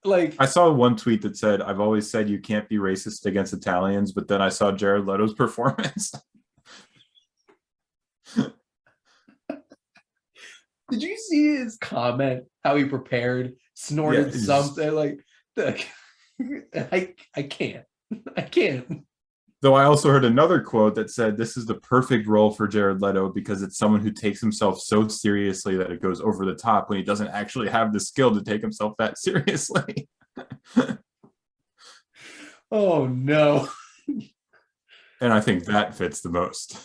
Like, I saw one tweet that said, "I've always said you can't be racist against Italians," but then I saw Jared Leto's performance. Did you see his comment? How he prepared, snorted something like, I can't. Though I also heard another quote that said, "This is the perfect role for Jared Leto because it's someone who takes himself so seriously that it goes over the top when he doesn't actually have the skill to take himself that seriously." Oh, no. And I think that fits the most.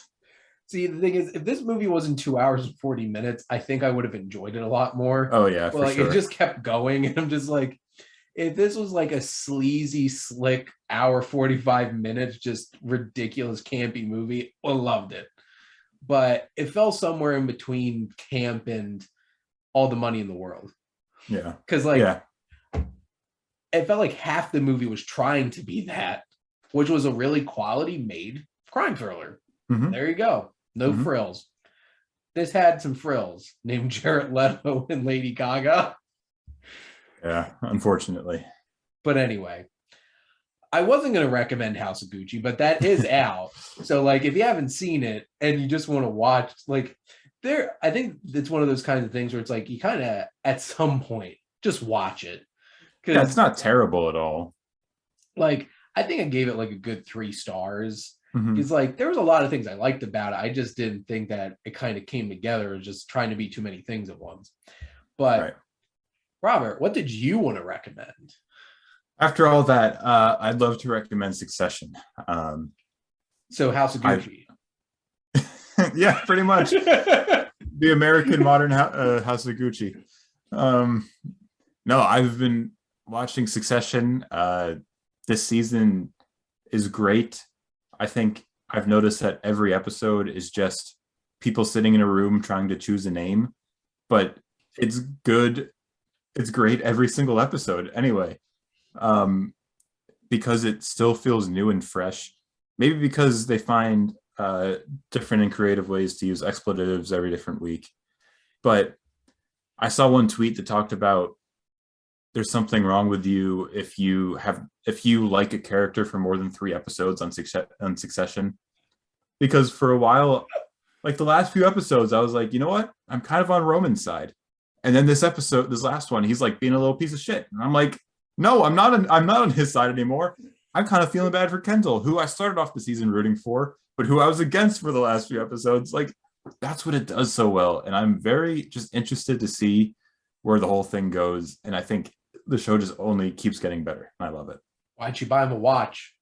See, the thing is, if this movie wasn't 2 hours and 40 minutes, I think I would have enjoyed it a lot more. Oh, yeah, but like, sure. It just kept going, and I'm just like, if this was like a sleazy, slick hour 45 minutes, just ridiculous, campy movie, I loved it. But it fell somewhere in between camp and All the Money in the World. Yeah. Because like it felt like half the movie was trying to be that, which was a really quality made crime thriller. Mm-hmm. There you go. No frills. This had some frills named Jared Leto and Lady Gaga. Yeah, unfortunately. But anyway, I wasn't going to recommend House of Gucci, but that is out. So like, if you haven't seen it and you just want to watch, like I think it's one of those kinds of things where it's like, you kind of, at some point, just watch it. Yeah, it's not terrible at all. Like, I think I gave it like a good 3 stars. Mm-hmm. It's like, there was a lot of things I liked about it. I just didn't think that it kind of came together as just trying to be too many things at once. But Robert, what did you want to recommend? After all that, I'd love to recommend Succession. So House of Gucci. Yeah, pretty much. The American modern House of Gucci. No, I've been watching Succession. This season is great. I think I've noticed that every episode is just people sitting in a room trying to choose a name, but it's good. It's great every single episode anyway, because it still feels new and fresh. Maybe because they find different and creative ways to use expletives every different week. But I saw one tweet that talked about there's something wrong with you if you like a character for more than 3 episodes on Succession. Because for a while, like the last few episodes, I was like, you know what? I'm kind of on Roman's side. And then this last one, he's like being a little piece of shit. And I'm like, no, I'm not on his side anymore. I'm kind of feeling bad for Kendall, who I started off the season rooting for, but who I was against for the last few episodes. Like, that's what it does so well. And I'm very just interested to see where the whole thing goes. And I think the show just only keeps getting better. I love it. Why'd you buy him a watch?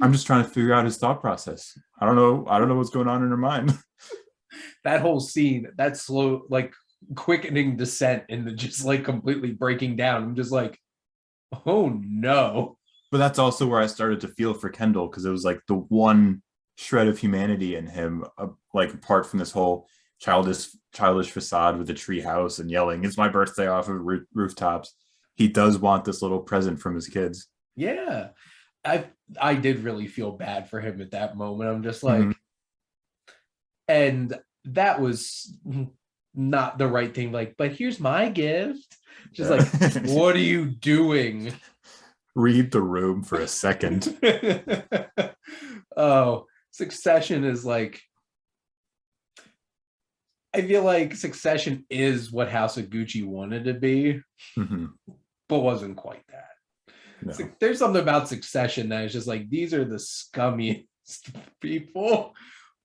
I'm just trying to figure out his thought process. I don't know what's going on in her mind. That whole scene, that slow, like quickening descent into just like completely breaking down. I'm just like, oh no. But that's also where I started to feel for Kendall, because it was like the one shred of humanity in him, like apart from this whole childish facade with the tree house and yelling, "It's my birthday" off of rooftops. He does want this little present from his kids. Yeah. I did really feel bad for him at that moment. I'm just like, and that was not the right thing. Like, but here's my gift. Just like, what are you doing? Read the room for a second. Oh, Succession is like, I feel like Succession is what House of Gucci wanted to be, but wasn't quite that. No. So there's something about Succession that is just like, these are the scummiest people,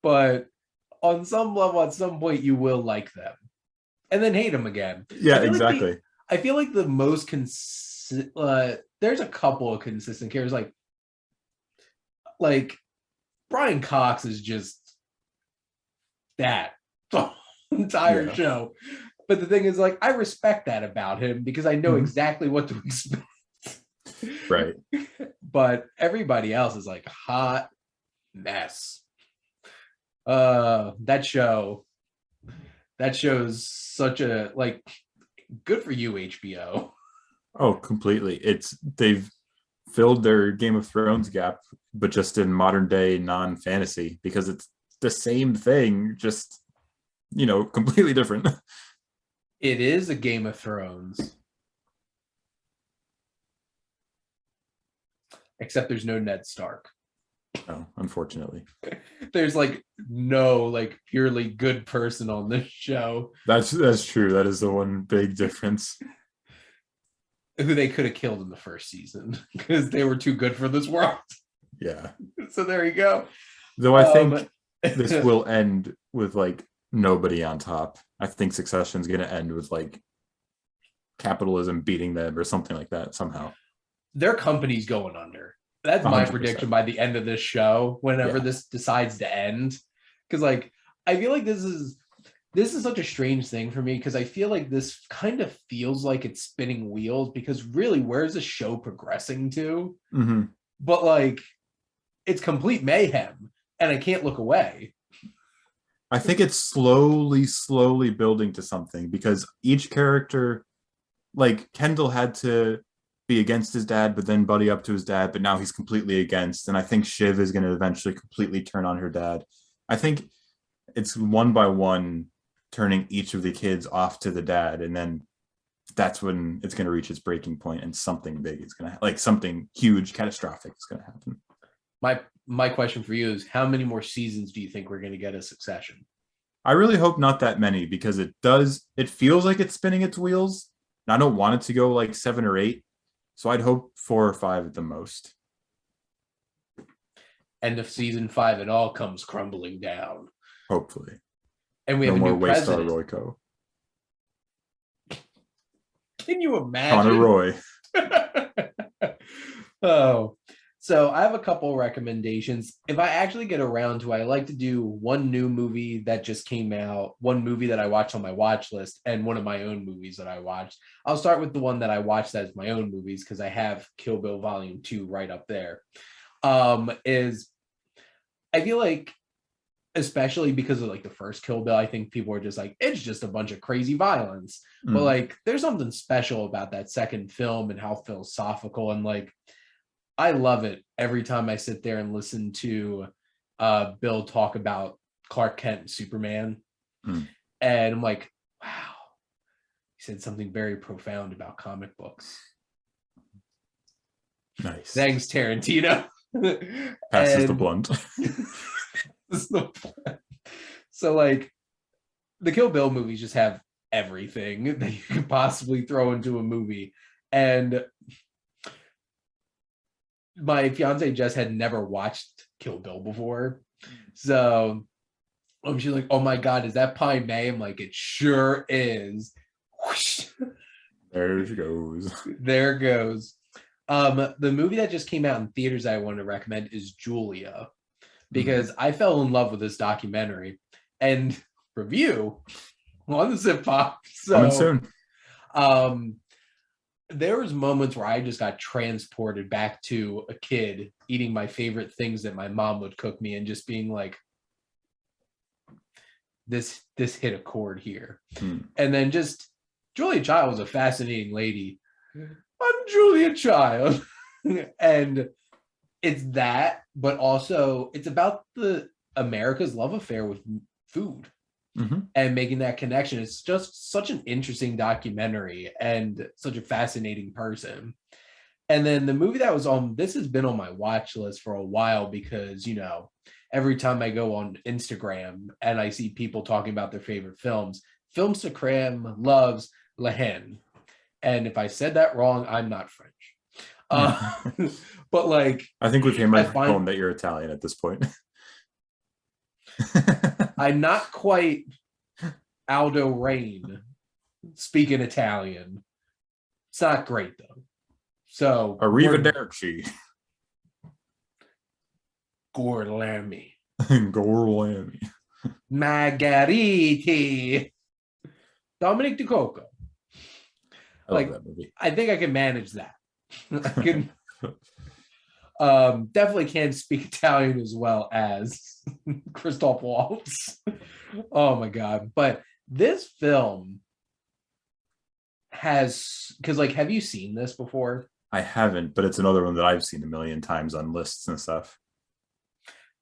but on some level, at some point, you will like them and then hate them again. Yeah, exactly. I feel like the most there's a couple of consistent characters, like Brian Cox is just that the entire show. But the thing is, like, I respect that about him because I know exactly what to expect. Right. But everybody else is like hot mess. That show's such a, like, good for you, HBO. Oh, completely. They've filled their Game of Thrones gap, but just in modern day non-fantasy, because it's the same thing, just, completely different. It is a Game of Thrones. Except there's no Ned Stark. No, unfortunately. There's like no like purely good person on this show. That's true. That is the one big difference. Who they could have killed in the first season because they were too good for this world. Yeah. So there you go. Though I think this will end with like nobody on top. I think Succession's going to end with like capitalism beating them or something like that somehow. Their company's going under. That's my 100%. Prediction by the end of this show, whenever this decides to end. Because like, I feel like this is this is such a strange thing for me because I feel like this kind of feels like it's spinning wheels because really, where's the show progressing to? Mm-hmm. But like, it's complete mayhem, and I can't look away. I think it's slowly building to something because each character, like Kendall had to be against his dad, but then buddy up to his dad, but now he's completely against. And I think Shiv is going to eventually completely turn on her dad. I think it's one by one turning each of the kids off to the dad, and then that's when it's going to reach its breaking point, and something big is going to, like something huge, catastrophic is going to happen. My question for you is, how many more seasons do you think we're going to get of Succession? I really hope not that many because it feels like it's spinning its wheels. And I don't want it to go like 7 or 8. So I'd hope 4 or 5 at the most. End of season 5, it all comes crumbling down. Hopefully. And we have a new president. Royco. Can you imagine? Connor Roy. Oh, so I have a couple recommendations. If I actually get around to it, I like to do one new movie that just came out, one movie that I watched on my watch list, and one of my own movies that I watched. I'll start with the one that I watched as my own movies because I have Kill Bill Volume 2 right up there. Is I feel like, especially because of like the first Kill Bill, I think people are just like, it's just a bunch of crazy violence. But like, there's something special about that second film and how philosophical, and like, I love it every time I sit there and listen to Bill talk about Clark Kent and Superman. And I'm like, wow, he said something very profound about comic books. Nice. Thanks, Tarantino. Passes the blunt. So like, the Kill Bill movies just have everything that you could possibly throw into a movie. And my fiance Jess had never watched Kill Bill before. So she's like, oh my God, is that Pai Mei? I'm like, it sure is. Whoosh. There she goes. There goes. The movie that just came out in theaters that I want to recommend is Julia, because I fell in love with this documentary and review on the SiftPop. So coming soon. There was moments where I just got transported back to a kid eating my favorite things that my mom would cook me and just being like, this hit a chord here. And then just Julia Child was a fascinating lady. I'm Julia Child. And it's that, but also it's about the America's love affair with food. And making that connection. It's just such an interesting documentary and such a fascinating person. And then the movie that was on, this has been on my watch list for a while because, you know, every time I go on Instagram and I see people talking about their favorite films, Filmstagram loves La Haine. And if I said that wrong, I'm not French. But like, I think we've hammered home that you're Italian at this point. I'm not quite Aldo Rain speaking Italian. It's not great though. So arrivederci. Gorlami. Gorlami. Margheriti. Dominic DeCoco. I love that movie. I think I can manage that. I can definitely can't speak Italian as well as Christoph Waltz. Oh my God. But this film has, because like, have you seen this before? I haven't, but it's another one that I've seen a million times on lists and stuff.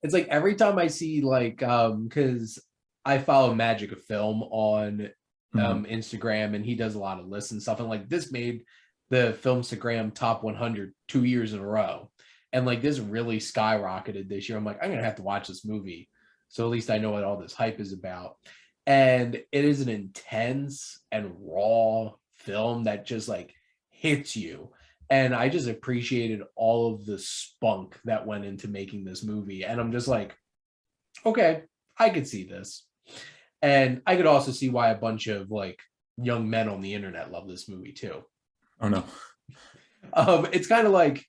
It's like every time I see like, because I follow Magic of Film on Instagram, and he does a lot of lists and stuff. And like, this made the Filmstagram top 100 2 years in a row. And like, this really skyrocketed this year. I'm like, I'm going to have to watch this movie. So at least I know what all this hype is about. And it is an intense and raw film that just like hits you. And I just appreciated all of the spunk that went into making this movie. And I'm just like, okay, I could see this. And I could also see why a bunch of like young men on the internet love this movie too. Oh no. It's kind of like,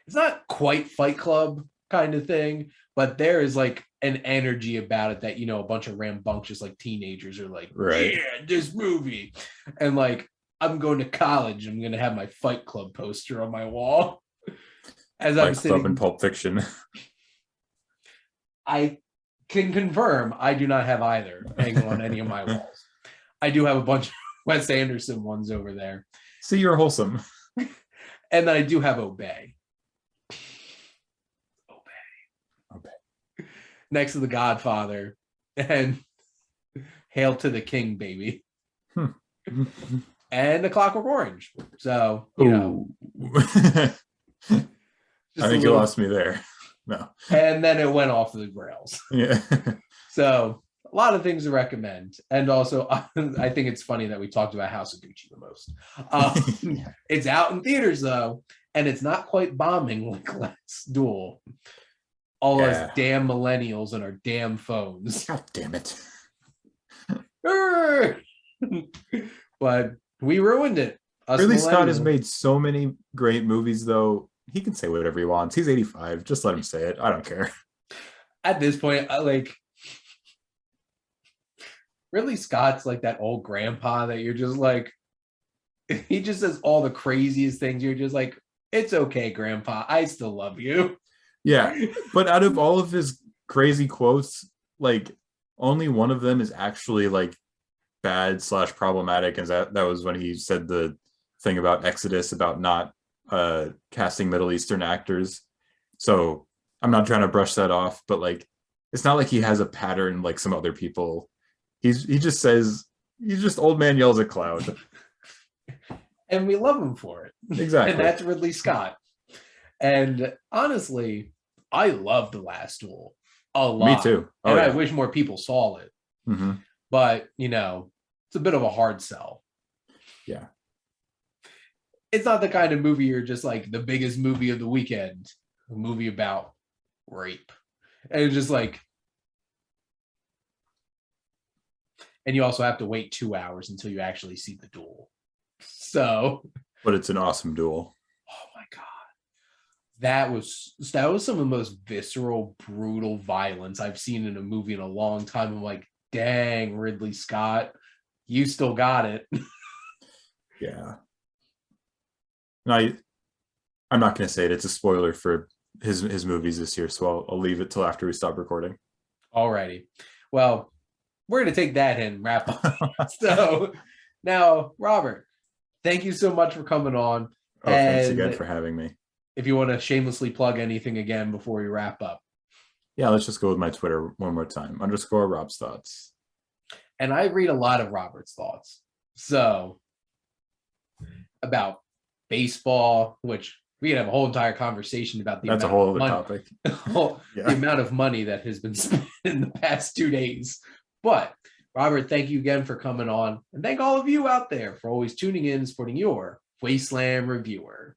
it's not quite Fight Club, kind of thing, but there is like an energy about it that, a bunch of rambunctious like teenagers are like, Right. yeah, this movie. And like, I'm going to college. I'm going to have my Fight Club poster on my wall as I'm Fight Club sitting. and Pulp Fiction. I can confirm I do not have either hanging on any of my walls. I do have a bunch of Wes Anderson ones over there. See, you're wholesome. And then I do have Obey. Next to The Godfather and Hail to the King, baby. And The Clockwork Orange. So, I think you lost me there. No. And then it went off the rails. Yeah. So a lot of things to recommend. And also, I think it's funny that we talked about House of Gucci the most. It's out in theaters, though, and it's not quite bombing like Last Duel. All us damn millennials and our damn phones. God damn it. But we ruined it. Ridley Scott has made so many great movies, though. He can say whatever he wants. He's 85. Just let him say it. I don't care. At this point, Ridley Scott's like that old grandpa that you're just like, he just says all the craziest things. You're just like, it's okay, grandpa. I still love you. Yeah. But out of all of his crazy quotes, like only one of them is actually like bad / problematic. And that was when he said the thing about Exodus, about not casting Middle Eastern actors. So I'm not trying to brush that off, but like, it's not like he has a pattern like some other people. He just says, he's just old man yells at cloud. And we love him for it. Exactly. And that's Ridley Scott. And honestly, I love The Last Duel a lot. Me too. And I wish more people saw it. Mm-hmm. But, it's a bit of a hard sell. Yeah. It's not the kind of movie you're just like the biggest movie of the weekend, a movie about rape. And it's just like, and you also have to wait 2 hours until you actually see the duel. So, but it's an awesome duel. Oh my God. That was some of the most visceral, brutal violence I've seen in a movie in a long time. I'm like, dang, Ridley Scott, you still got it. Yeah. And I'm not going to say it. It's a spoiler for his movies this year, so I'll leave it till after we stop recording. Alrighty. Well, we're going to take that and wrap up. So now, Robert, thank you so much for coming on. Oh, thanks again for having me. If you want to shamelessly plug anything again before we wrap up. Yeah, let's just go with my Twitter one more time. _Rob's Thoughts. And I read a lot of Robert's thoughts. So about baseball, which we could have a whole entire conversation about. That's a whole other topic. The amount of money that has been spent in the past 2 days. But Robert, thank you again for coming on. And thank all of you out there for always tuning in and supporting your Wasteland Reviewer.